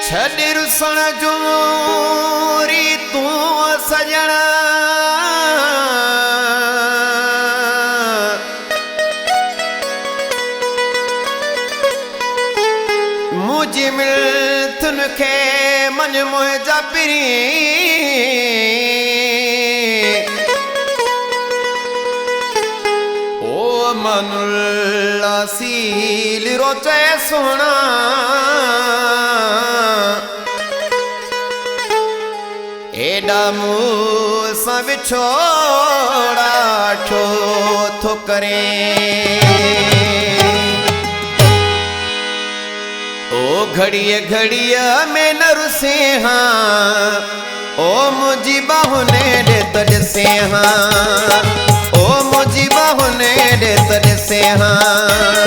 छॾ रुसण जोरी तूं सजणा मुझी मिलथुन खे मन मुंहिंजा पिरी ओ मनुल्ला सील रोचे सोना एडा मूसा बिछोड़ा ठो थो करे ओ घड़िया घड़िया में न रुसे हाँ ओ मुझी बाहुने दे तड़ से हाँ ओ मुझी बाहुने दे तड़ से हाँ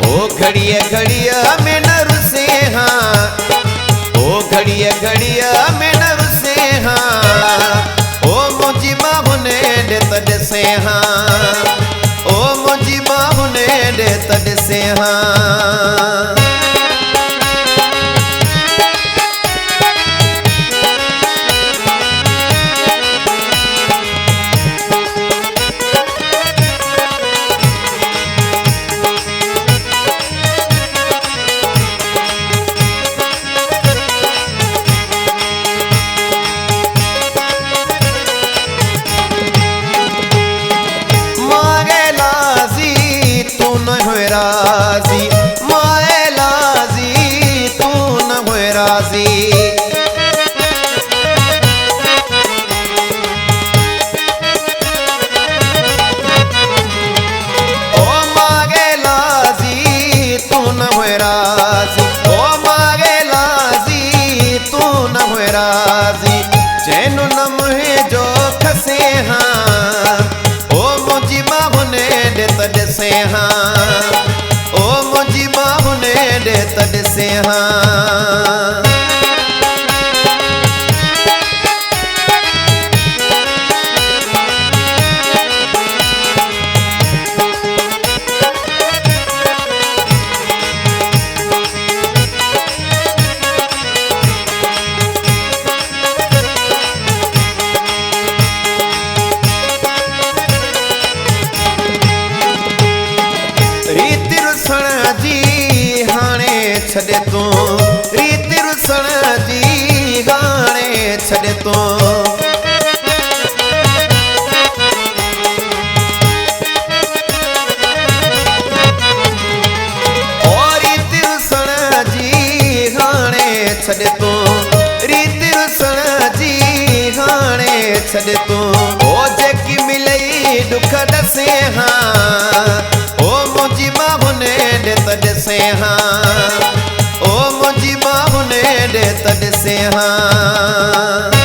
ओ घड़िया घड़िया में न रुसे हाँ ओ घड़िया घड़िया में न रुसे हाँ ओ मुझी बाहुने दे तड़ से हाँ ओ मुझी बाहुने दे तड़ से हाँ राजी माए लाजी तू न होए राजी ओ मागे लाजी तू न होए राजी ओ मागे लाजी तू न होए राजी चैन न मुहे जो खसे हाँ ओ मुझी बाहुने दे तड़ से हाँ ओ मुझी बाहुने दे तड़ से हाँ छड़े तू रीति रुसण जी गाने छड़े तू और रीति रुसण जी गाने छड़े तू रीति रुसण जी गाने छड़े तू ओ जेकी मिलई दुख दसे हाँ ओ मुझी बाहुने दे तड़ से हाँ ओ मुझी बाहुने दे तड़ से हाँ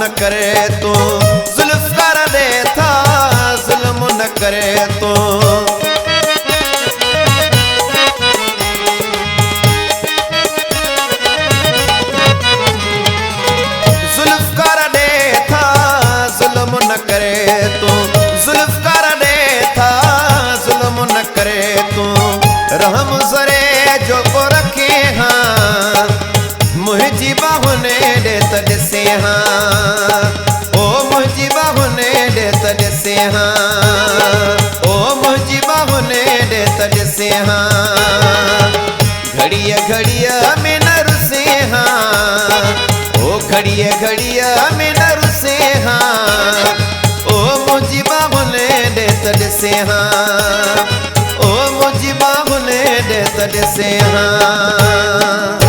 न करे तो जुल्फ कर दे था जुल्म न करे तो जुल्फ कर दे था जुल्म न करे तो जुल्फ कर दे था जुल्म न करे तो रहम जरे जो को रखे हाँ मुझी बाहुने दे तड़ से हाँ ओ मुझी बाहुने दे तड़ से हाँ ओ मुझी बाहुने दे तड़ से हाँ घड़िया घड़िया में न रुसे हाँ ओ घड़िया घड़िया में न रुसे हाँ ओ मुझी बाहुने दे तड़ से हाँ ओ मुझी बाहुने दे तड़ से हाँ